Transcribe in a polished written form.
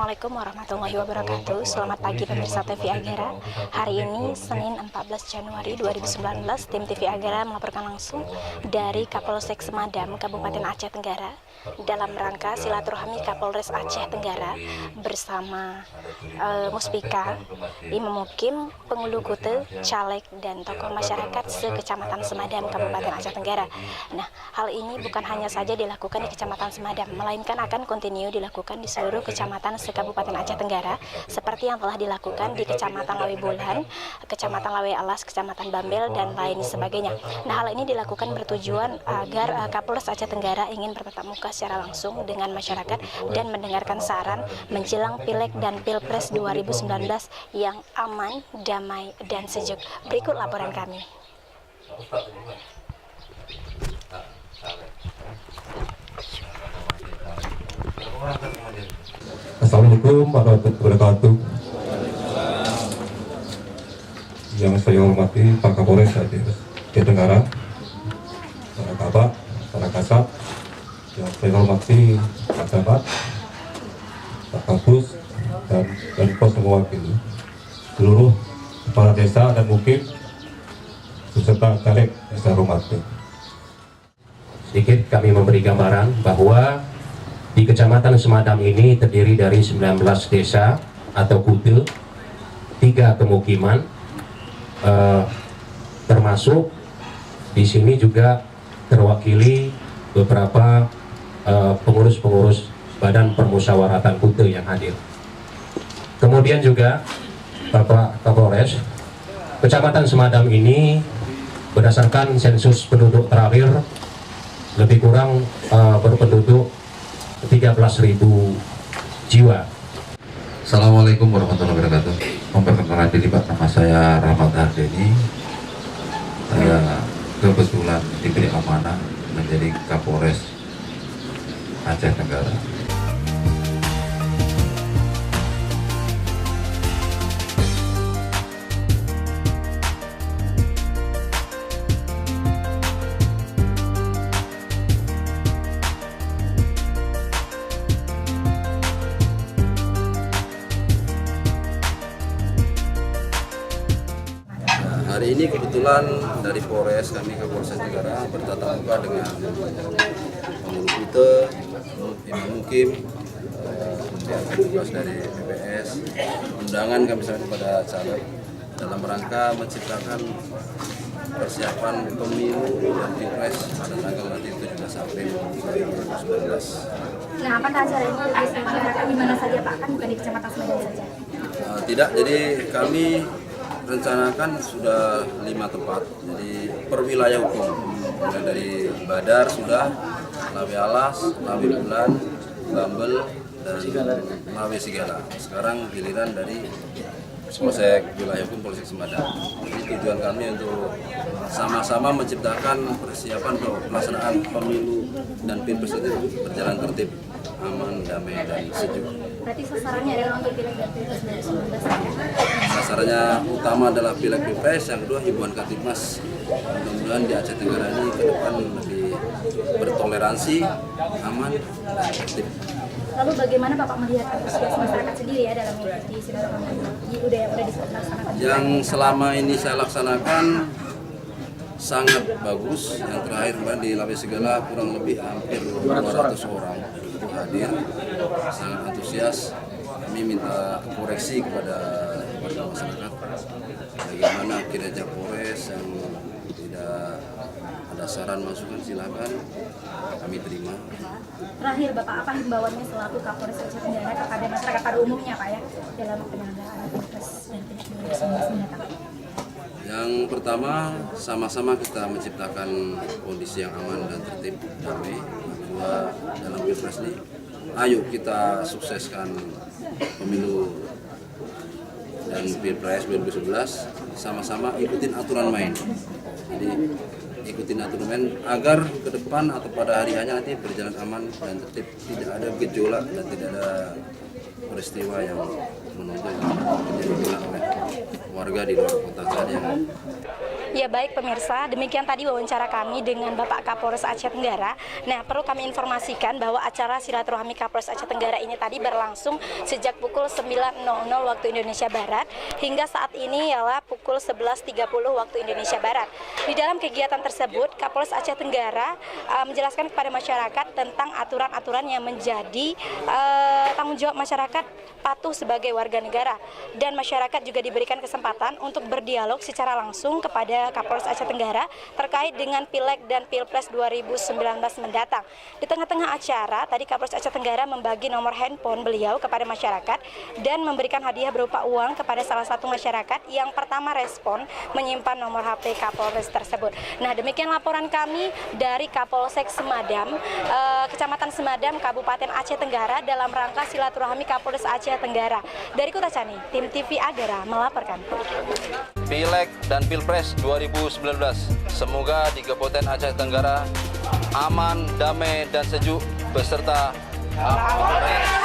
Assalamualaikum warahmatullahi wabarakatuh. Selamat pagi pemirsa TV Agera. Hari ini Senin 14 Januari 2019, tim TV Agera melaporkan langsung dari Kapolsek Semadam, Kabupaten Aceh Tenggara dalam rangka silaturahmi Kapolres Aceh Tenggara bersama Muspika, Imam Mukim, Pengulu Kute, caleg dan tokoh masyarakat se-Kecamatan Semadam, Kabupaten Aceh Tenggara. Nah, hal ini bukan hanya saja dilakukan di Kecamatan Semadam, melainkan akan kontinu dilakukan di seluruh kecamatan se-Kabupaten Aceh Tenggara, seperti yang telah dilakukan di Kecamatan Lawe Bolan, Kecamatan Lawe Alas, Kecamatan Bambel, dan lain sebagainya. Nah, hal ini dilakukan bertujuan agar Kapolres Aceh Tenggara ingin bertatap muka secara langsung dengan masyarakat dan mendengarkan saran menjelang Pileg dan Pilpres 2019 yang aman, damai, dan sejuk. Berikut laporan kami. Assalamualaikum warahmatullahi wabarakatuh. Yang saya hormati Pak Kapolres Aceh Tenggara, para kabak, para kasat. Yang saya hormati Pak Camat, Pak Kapus, dan pos mewakili seluruh kepala desa dan mungkin beserta caleg yang saya hormati. Sedikit kami memberi gambaran bahwa di Kecamatan Semadam ini terdiri dari 19 desa atau kute, 3 pemukiman, termasuk di sini juga terwakili beberapa pengurus-pengurus Badan Permusyawaratan Kute yang hadir. Kemudian juga Bapak Kapolres, Kecamatan Semadam ini berdasarkan sensus penduduk terakhir lebih kurang berpenduduk 13.000 jiwa. Assalamualaikum warahmatullahi wabarakatuh. Memperkenalkan diri Pak, nama saya Rahmat Ardeni. Saya kebetulan diberi amanah menjadi Kapolres Aceh Tenggara. Hari ini kebetulan dari Polres kami Kapolres Aceh Tenggara bertatap muka dengan Pengulu Kute, Imam Mukim, kemudian tugas dari BPS. Undangan kami sampaikan kepada caleg dalam rangka menciptakan persiapan pemilu dan pilpres pada tanggal nanti 17 April 2019. Nah, apakah acara ini diselenggarakan di mana saja, Pak? Kan bukan di Kecamatan Semadam saja. Tidak, jadi kami rencanakan sudah 5 tempat, jadi per wilayah hukum, mulai dari Badar sudah, Lawe Alas, Lawe Bulan, Bambel, dan Lawe Sigala. Sekarang giliran dari Polsek wilayah hukum Polsek Semadam. Jadi tujuan kami untuk sama-sama menciptakan persiapan untuk pelaksanaan pemilu dan pilpres itu berjalan tertib, aman, damai, dan sejuk. Berarti sasarannya adalah untuk Pileg dan Pilpres 2019. Sasarannya utama adalah Pileg Pilpres, yang kedua himbauan Katipmas. Mudah-mudahan di Aceh Tenggara ini ke depan lebih bertoleransi, aman, dan tertib. Lalu bagaimana Bapak melihat antusias masyarakat sendiri ya dalam mengikuti silaturahmi yang udah dilaksanakan? Yang selama ini saya laksanakan sangat bagus. Yang terakhir kemarin di Lawe Sigala kurang lebih hampir 200 orang hadir, sangat antusias. Kami minta koreksi kepada warga masyarakat bagaimana kinerja Polres, yang tidak ada saran masukan silakan kami terima. Terakhir Bapak, apa himbauannya selaku Kapolres Aceh Tenggara kepada masyarakat pada umumnya Pak ya dalam penyelenggaraan Pilpres dan Pileg 2019 mendatang? Yang pertama, sama-sama kita menciptakan kondisi yang aman dan tertib, damai. Yang kedua, dalam Pilpres ini, ayo kita sukseskan pemilu dan Pilpres 2011, sama-sama ikutin aturan main. Jadi ikutin aturan main agar ke depan atau pada hari hanya nanti berjalan aman dan tertib, tidak ada gejolak dan tidak ada peristiwa yang menunjukkan terjadi oleh warga di luar kota saja. Ya baik pemirsa, demikian tadi wawancara kami dengan Bapak Kapolres Aceh Tenggara. Nah, perlu kami informasikan bahwa acara silaturahmi Kapolres Aceh Tenggara ini tadi berlangsung sejak pukul 9.00 waktu Indonesia Barat hingga saat ini ialah pukul 11.30 waktu Indonesia Barat. Di dalam kegiatan tersebut, Kapolres Aceh Tenggara menjelaskan kepada masyarakat tentang aturan-aturan yang menjadi tanggung jawab masyarakat patuh sebagai warga negara, dan masyarakat juga diberikan kesempatan untuk berdialog secara langsung kepada Kapolres Aceh Tenggara terkait dengan Pileg dan Pilpres 2019 mendatang. Di tengah-tengah acara, tadi Kapolres Aceh Tenggara membagi nomor handphone beliau kepada masyarakat dan memberikan hadiah berupa uang kepada salah satu masyarakat yang pertama respon menyimpan nomor HP Kapolres tersebut. Nah, demikian laporan kami dari Kapolsek Semadam, Kecamatan Semadam, Kabupaten Aceh Tenggara dalam rangka silaturahmi Kapolres Aceh Tenggara. Dari Kota Cani, tim TV Agera melaporkan. Pileg dan Pilpres 2019. Semoga di Kabupaten Aceh Tenggara aman, damai, dan sejuk beserta Kapolres